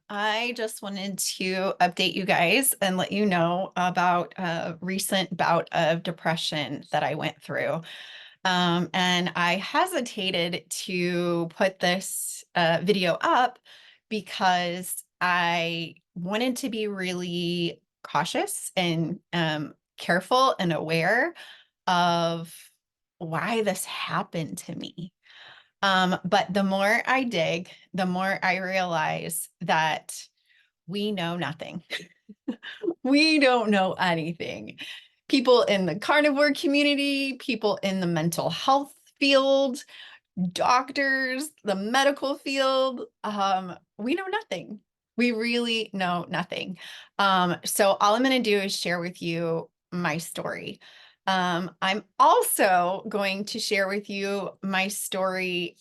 I just wanted to update you guys and let you know about a recent bout of depression that I went through. And I hesitated to put this video up because I wanted to be really cautious and careful and aware of why this happened to me. But the more I dig, the more I realize that we know nothing. We don't know anything. People in the carnivore community, people in the mental health field, doctors, the medical field, we know nothing. We really know nothing. So all I'm going to do is share with you my story. I'm also going to share with you my story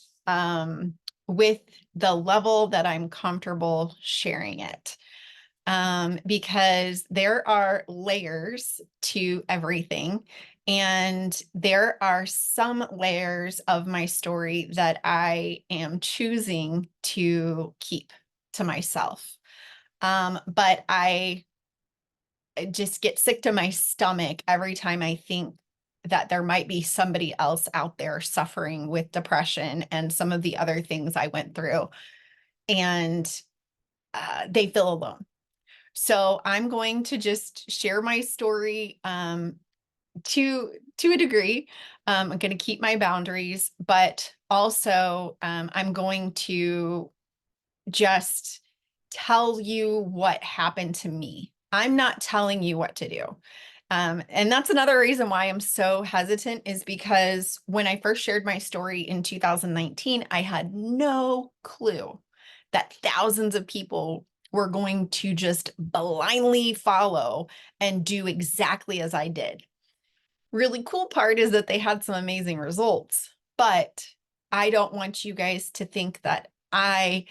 with the level that I'm comfortable sharing it. Because there are layers to everything. And there are some layers of my story that I am choosing to keep to myself. But I just get sick to my stomach every time I think that there might be somebody else out there suffering with depression and some of the other things I went through. And they feel alone. So I'm going to just share my story to a degree. I'm going to keep my boundaries, but also I'm going to just tell you what happened to me. I'm not telling you what to do. And that's another reason why I'm so hesitant is because when I first shared my story in 2019, I had no clue that thousands of people were going to just blindly follow and do exactly as I did. Really cool part is that they had some amazing results, but I don't want you guys to think that I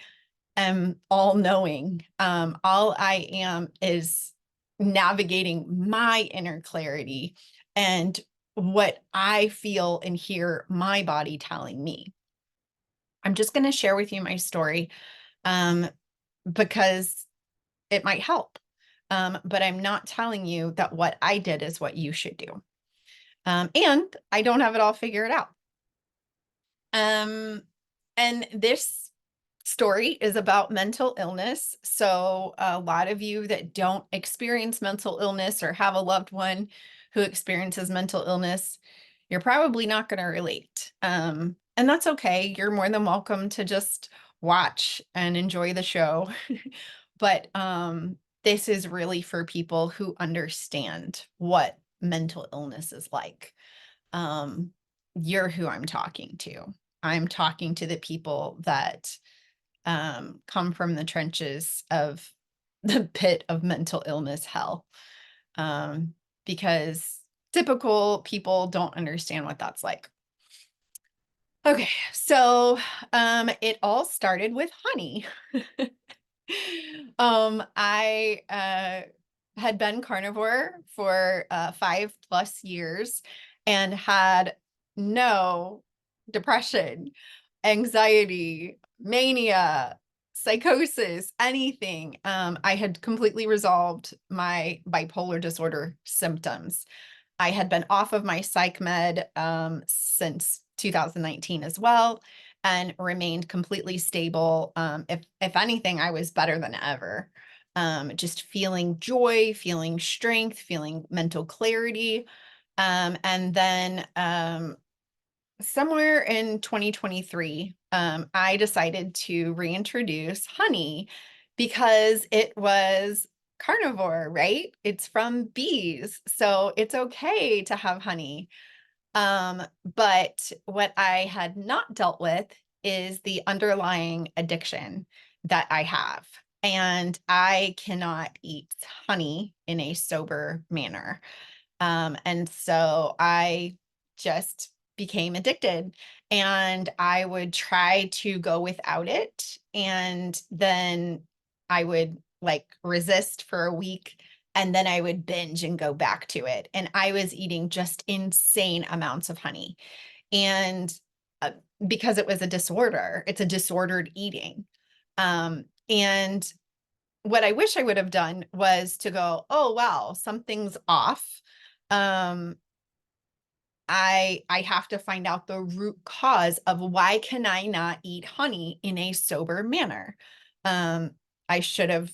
am all knowing. All I am is navigating my inner clarity and what I feel and hear my body telling me. I'm just going to share with you my story um, because it might help. But I'm not telling you that what I did is what you should do. And I don't have it all figured out. Um, and this story is about mental illness. So, a lot of you that don't experience mental illness or have a loved one who experiences mental illness, you're probably not going to relate. And that's okay. You're more than welcome to just watch and enjoy the show. But this is really for people who understand what mental illness is like. Um, you're who I'm talking to. I'm talking to the people that come from the trenches of the pit of mental illness hell. Um, because typical people don't understand what that's like. Okay, so it all started with honey. I had been carnivore for 5+ years and had no depression, anxiety, mania, psychosis, anything. I had completely resolved my bipolar disorder symptoms. I had been off of my psych med since 2019 as well and remained completely stable. If anything, I was better than ever. Just feeling joy, feeling strength, feeling mental clarity. And then somewhere in 2023, I decided to reintroduce honey because it was carnivore, right? It's from bees. So it's okay to have honey. But what I had not dealt with is the underlying addiction that I have. And I cannot eat honey in a sober manner. And so I just became addicted and I would try to go without it. And then I would like resist for a week and then I would binge and go back to it. And I was eating just insane amounts of honey. And uh, because it was a disorder, it's a disordered eating. And what I wish I would have done was to go, oh, wow, something's off. I have to find out the root cause of why can I not eat honey in a sober manner. Um, I should have,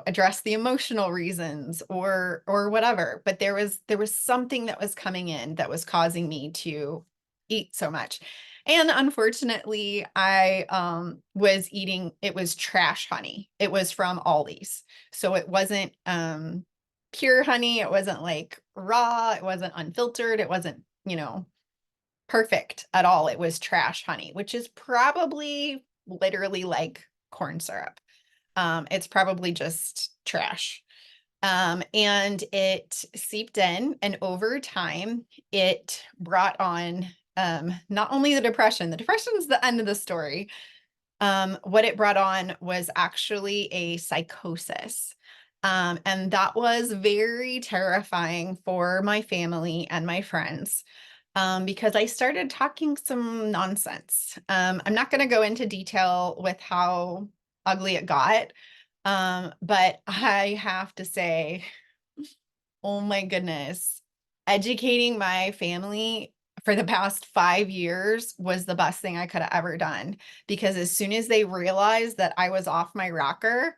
addressed the emotional reasons or whatever. But there was something that was coming in that was causing me to eat so much. And unfortunately, I was eating, it was trash honey. It was from Aldi's. So it wasn't pure honey. It wasn't like raw. It wasn't unfiltered. It wasn't perfect at all. It was trash honey, which is probably literally like corn syrup. It's probably just trash. And it seeped in, and over time, it brought on not only the depression's the end of the story. What it brought on was actually a psychosis. And that was very terrifying for my family and my friends because I started talking some nonsense. I'm not going to go into detail with how ugly it got, but I have to say, oh my goodness, educating my family for the past 5 years was the best thing I could have ever done. Because as soon as they realized that I was off my rocker,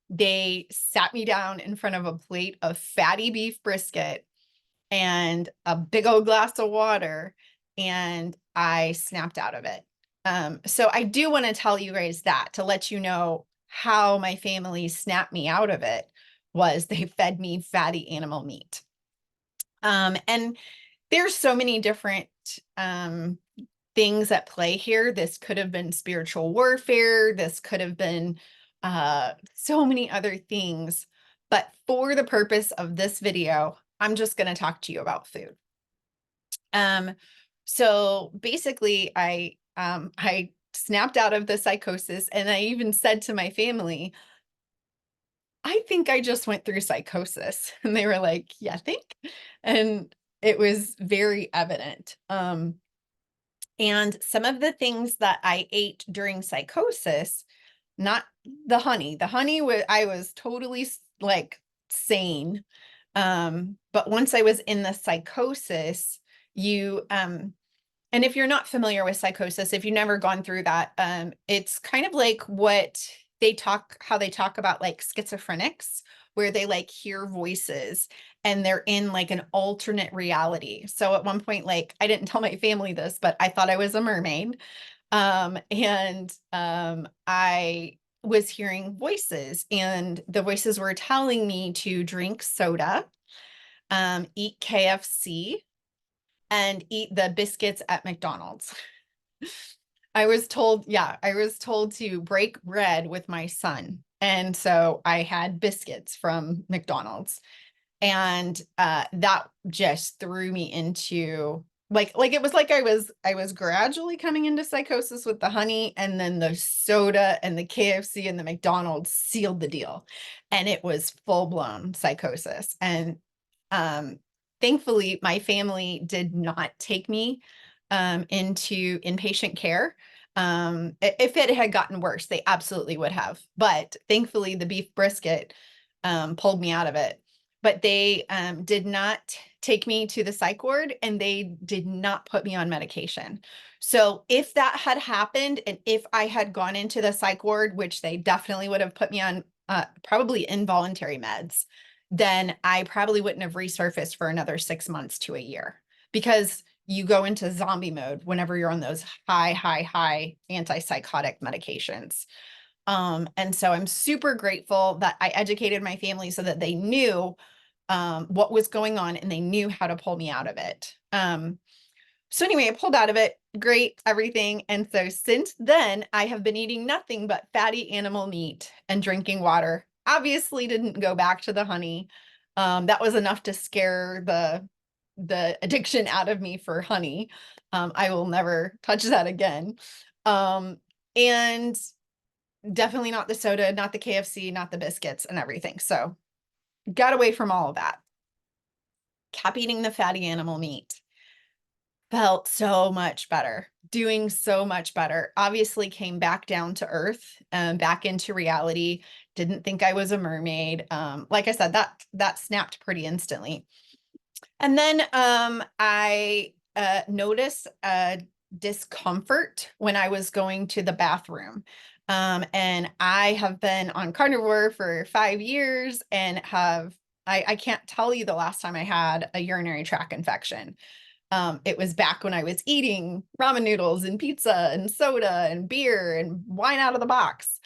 they sat me down in front of a plate of fatty beef brisket and a big old glass of water, and I snapped out of it. So I do want to tell you guys that to let you know how my family snapped me out of it was they fed me fatty animal meat. And there's so many different things at play here. This could have been spiritual warfare. This could have been so many other things. But for the purpose of this video, I'm just going to talk to you about food. So basically, I snapped out of the psychosis, and I even said to my family, I think I just went through psychosis. And they were like, yeah, I think. And it was very evident. And some of the things that I ate during psychosis, not the honey was, I was totally like sane. But once I was in the psychosis, and if you're not familiar with psychosis, if you've never gone through that, it's kind of like how they talk about like schizophrenics, where they like hear voices and they're in like an alternate reality. So at one point, like I didn't tell my family this, but I thought I was a mermaid. I was hearing voices, and the voices were telling me to drink soda, eat KFC, and eat the biscuits at McDonald's. I was told to break bread with my son. And so I had biscuits from McDonald's. And that just threw me into like it was like I was gradually coming into psychosis with the honey, and then the soda and the KFC and the McDonald's sealed the deal. And it was full-blown psychosis. And thankfully, my family did not take me into inpatient care. If it had gotten worse, they absolutely would have. But thankfully, the beef brisket pulled me out of it. But they did not take me to the psych ward, and they did not put me on medication. So if that had happened, and if I had gone into the psych ward, which they definitely would have put me on probably involuntary meds, then I probably wouldn't have resurfaced for another 6 months to a year, because you go into zombie mode whenever you're on those high antipsychotic medications. And so I'm super grateful that I educated my family so that they knew what was going on, and they knew how to pull me out of it. So anyway, I pulled out of it. Great, everything. And so since then, I have been eating nothing but fatty animal meat and drinking water. Obviously didn't go back to the honey. That was enough to scare the addiction out of me for honey. I will never touch that again. And definitely not the soda, not the KFC, not the biscuits and everything. So got away from all of that. Kept eating the fatty animal meat. Felt so much better, doing so much better. Obviously came back down to earth, back into reality. Didn't think I was a mermaid. Like I said, that snapped pretty instantly. And then I noticed discomfort when I was going to the bathroom. And I have been on carnivore for 5 years and I can't tell you the last time I had a urinary tract infection. It was back when I was eating ramen noodles and pizza and soda and beer and wine out of the box.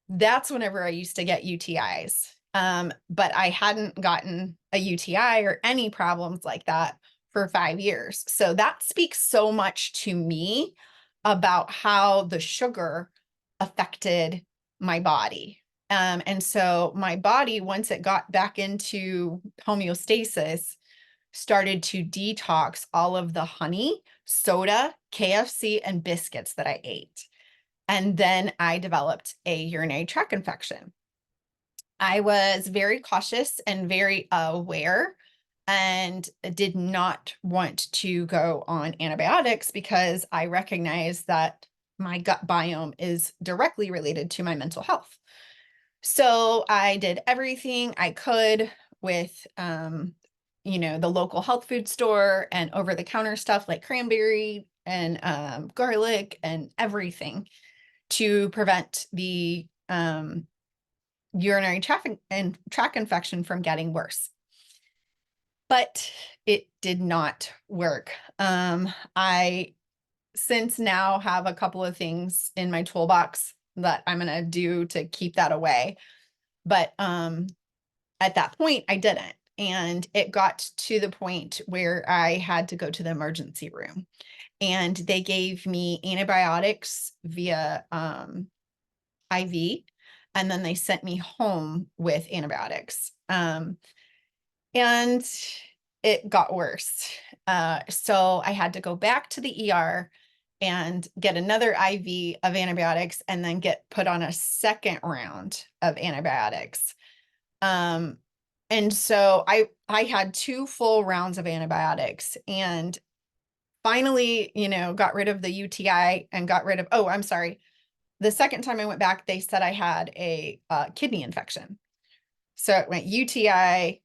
That's whenever I used to get UTIs. But I hadn't gotten a UTI or any problems like that for 5 years. So that speaks so much to me about how the sugar affected my body. And so my body, once it got back into homeostasis, started to detox all of the honey, soda, KFC, and biscuits that I ate. And then I developed a urinary tract infection. I was very cautious and very aware and did not want to go on antibiotics because I recognize that my gut biome is directly related to my mental health. So I did everything I could with, the local health food store and over the counter stuff like cranberry and garlic and everything to prevent the urinary tract infection from getting worse. But it did not work. I since now have a couple of things in my toolbox that I'm going to do to keep that away. But at that point, I didn't. And it got to the point where I had to go to the emergency room. And they gave me antibiotics via IV. And then they sent me home with antibiotics. And it got worse. So I had to go back to the ER and get another IV of antibiotics and then get put on a second round of antibiotics. And so I had 2 full rounds of antibiotics and finally, got rid of the UTI and got rid of, oh, I'm sorry. The second time I went back, they said I had a kidney infection. So it went UTI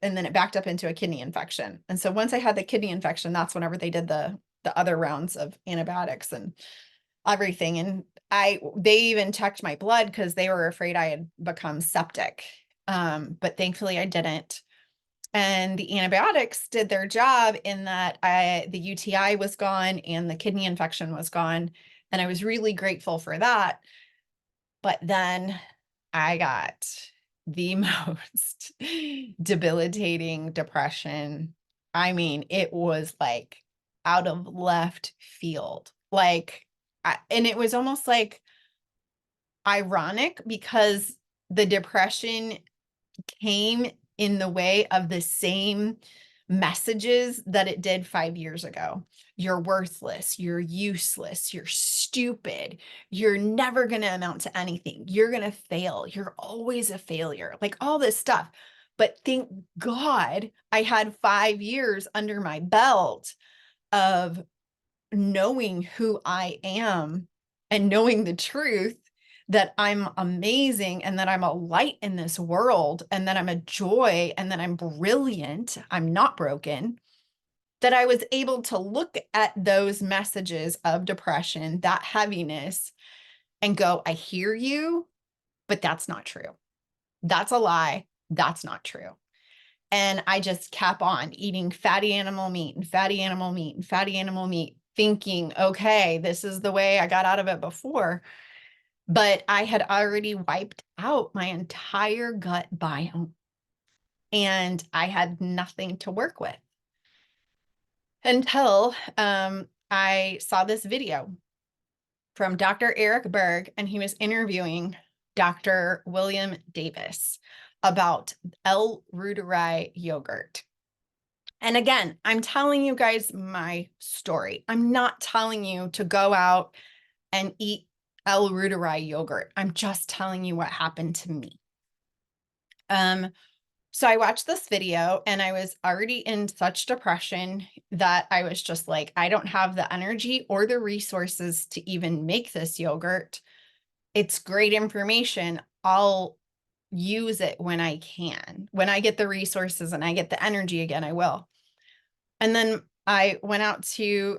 and then it backed up into a kidney infection. And so once I had the kidney infection, that's whenever they did the other rounds of antibiotics and everything. And they even checked my blood because they were afraid I had become septic. But thankfully I didn't. And the antibiotics did their job in that the UTI was gone and the kidney infection was gone. And I was really grateful for that. But then I got the most debilitating depression. I mean, it was like out of left field. And it was almost like ironic because the depression came in the way of the same messages that it did 5 years ago. You're worthless. You're useless. You're stupid. You're never going to amount to anything. You're going to fail. You're always a failure. Like all this stuff. But thank God I had 5 years under my belt of knowing who I am and knowing the truth that I'm amazing and that I'm a light in this world and that I'm a joy and that I'm brilliant. I'm not broken. That I was able to look at those messages of depression, that heaviness, and go, I hear you, but that's not true. That's a lie. That's not true. And I just kept on eating fatty animal meat and fatty animal meat and fatty animal meat, thinking, okay, this is the way I got out of it before. But I had already wiped out my entire gut biome and I had nothing to work with until I saw this video from Dr. Eric Berg, and he was interviewing Dr. William Davis about L-Ruteri yogurt. And again, I'm telling you guys my story. I'm not telling you to go out and eat L-Ruteri yogurt. I'm just telling you what happened to me. So I watched this video and I was already in such depression that I was just like, I don't have the energy or the resources to even make this yogurt. It's great information. I'll use it when I can. When I get the resources and I get the energy again, I will. And then I went out to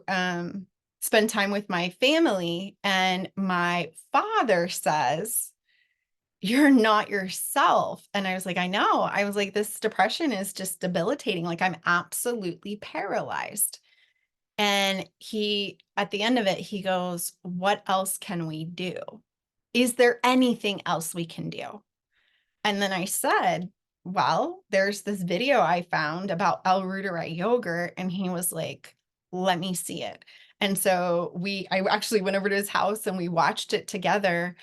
spend time with my family, and my father says, "You're not yourself." And I was like, I know. I was like, this depression is just debilitating. Like, I'm absolutely paralyzed. And he, at the end of it, he goes, "What else can we do? Is there anything else we can do?" And then I said, "Well, there's this video I found about L-Ruteri yogurt." And he was like, "Let me see it." And so I actually went over to his house and we watched it together.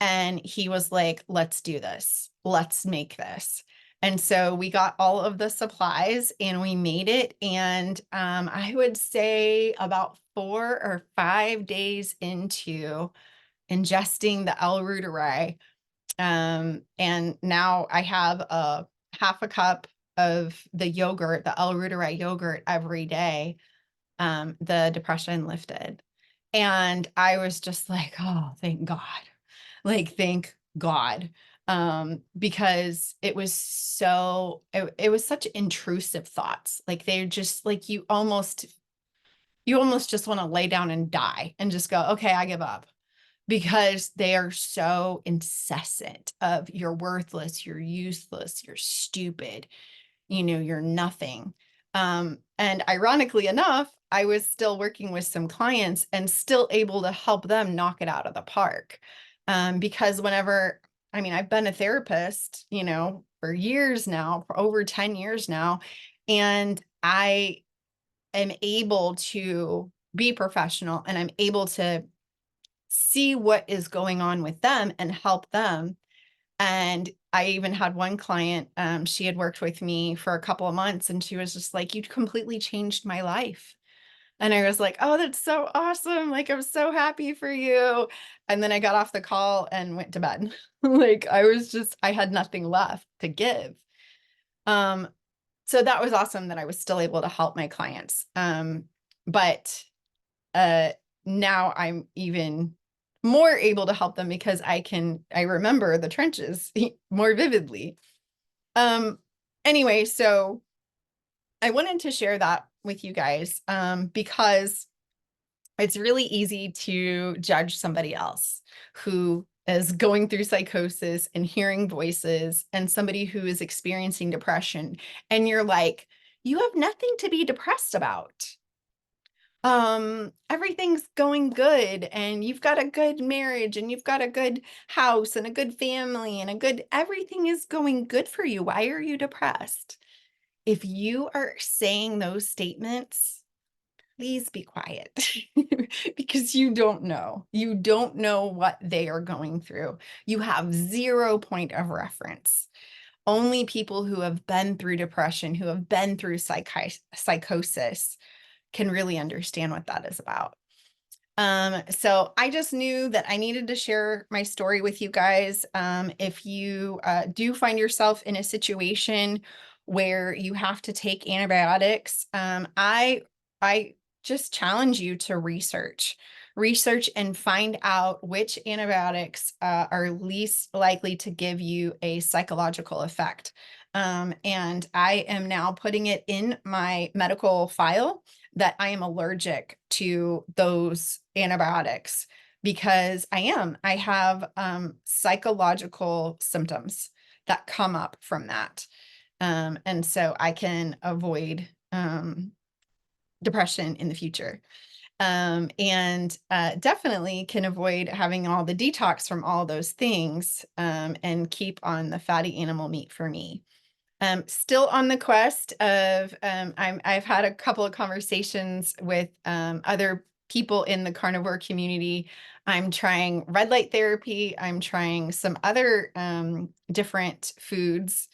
And he was like, "Let's do this. Let's make this." And so we got all of the supplies and we made it. And I would say about 4 or 5 days into ingesting the L-Ruteri, and now I have a half a cup of the yogurt, the L-Ruteri yogurt every day. The depression lifted. And I was just like, oh, thank God. Like, thank God. Because it was such intrusive thoughts. Like, they're just like, you almost just want to lay down and die and just go, okay, I give up, because they are so incessant of you're worthless, you're useless, you're stupid, you're nothing. And ironically enough, I was still working with some clients and still able to help them knock it out of the park. Because I've been a therapist, for years now, for over 10 years now, and I am able to be professional and I'm able to see what is going on with them and help them. And I even had one client, she had worked with me for a couple of months and she was just like, "You completely changed my life." And I was like, "Oh, that's so awesome. Like, I'm so happy for you." And then I got off the call and went to bed. Like, I had nothing left to give. Um, so that was awesome that I was still able to help my clients. But uh, now I'm even more able to help them because I remember the trenches more vividly. Um, anyway, so I wanted to share that with you guys, because it's really easy to judge somebody else who is going through psychosis and hearing voices, and somebody who is experiencing depression. And you're like, you have nothing to be depressed about. Everything's going good and you've got a good marriage and you've got a good house and a good family and everything is going good for you. Why are you depressed? If you are saying those statements, please be quiet. Because you don't know. You don't know what they are going through. You have 0 point of reference. Only people who have been through depression, who have been through psychosis, can really understand what that is about. So I just knew that I needed to share my story with you guys. If you do find yourself in a situation where you have to take antibiotics, I just challenge you to research and find out which antibiotics are least likely to give you a psychological effect. And I am now putting it in my medical file that I am allergic to those antibiotics, because I have psychological symptoms that come up from that. And so I can avoid depression in the future. And definitely can avoid having all the detox from all those things, and keep on the fatty animal meat for me. Still on the quest of, I've had a couple of conversations with other people in the carnivore community. I'm trying red light therapy. I'm trying some other different foods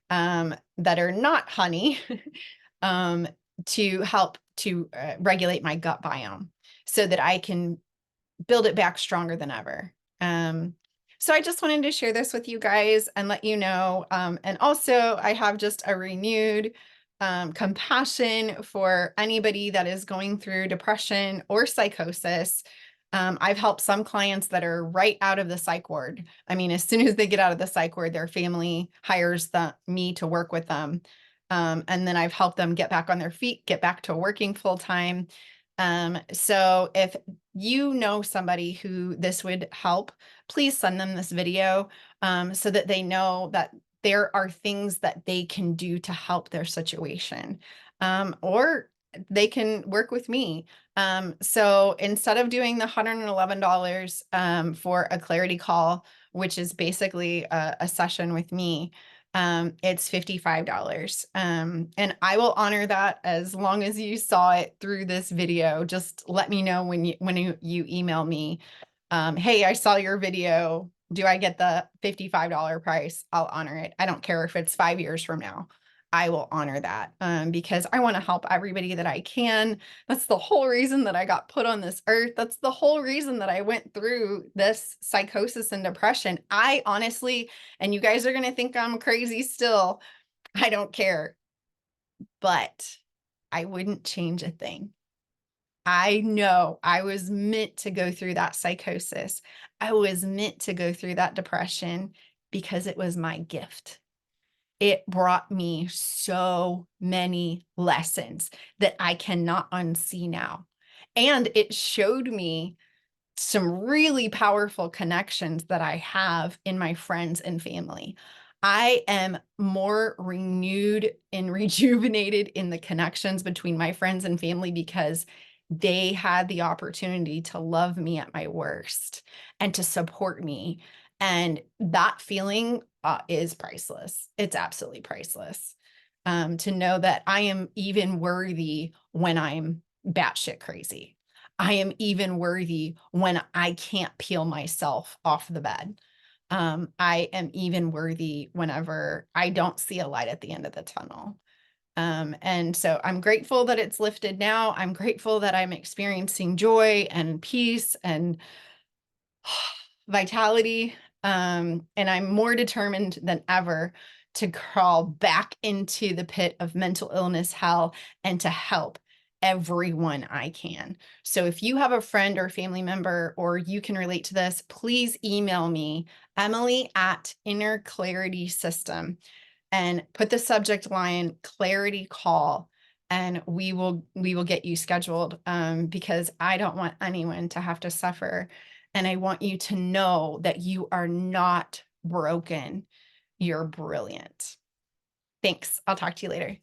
that are not honey, um, to help to regulate my gut biome so that I can build it back stronger than ever. So I just wanted to share this with you guys and let you know. And also, I have just a renewed compassion for anybody that is going through depression or psychosis. I've helped some clients that are right out of the psych ward. I mean, as soon as they get out of the psych ward, their family hires me to work with them. And then I've helped them get back on their feet, get back to working full time. So if you know somebody who this would help, please send them this video so that they know that there are things that they can do to help their situation. Or they can work with me. So instead of doing the $111 for a clarity call, which is basically a session with me, it's $55. And I will honor that as long as you saw it through this video. Just let me know when you email me. Hey, I saw your video. Do I get the $55 price? I'll honor it. I don't care if it's 5 years from now. I will honor that because I want to help everybody that I can. That's the whole reason that I got put on this earth. That's the whole reason that I went through this psychosis and depression. I honestly, and you guys are going to think I'm crazy still. I don't care, but I wouldn't change a thing. I know I was meant to go through that psychosis. I was meant to go through that depression because it was my gift. It brought me so many lessons that I cannot unsee now. And it showed me some really powerful connections that I have in my friends and family. I am more renewed and rejuvenated in the connections between my friends and family because they had the opportunity to love me at my worst and to support me. And that feeling is priceless. It's absolutely priceless. To know that I am even worthy when I'm batshit crazy. I am even worthy when I can't peel myself off the bed. I am even worthy whenever I don't see a light at the end of the tunnel. And so I'm grateful that it's lifted now. I'm grateful that I'm experiencing joy and peace and vitality. And I'm more determined than ever to crawl back into the pit of mental illness hell and to help everyone I can. So if you have a friend or family member or you can relate to this, please email me, Emily at Inner Clarity System, and put the subject line clarity call, and we will get you scheduled because I don't want anyone to have to suffer. And I want you to know that you are not broken. You're brilliant. Thanks. I'll talk to you later.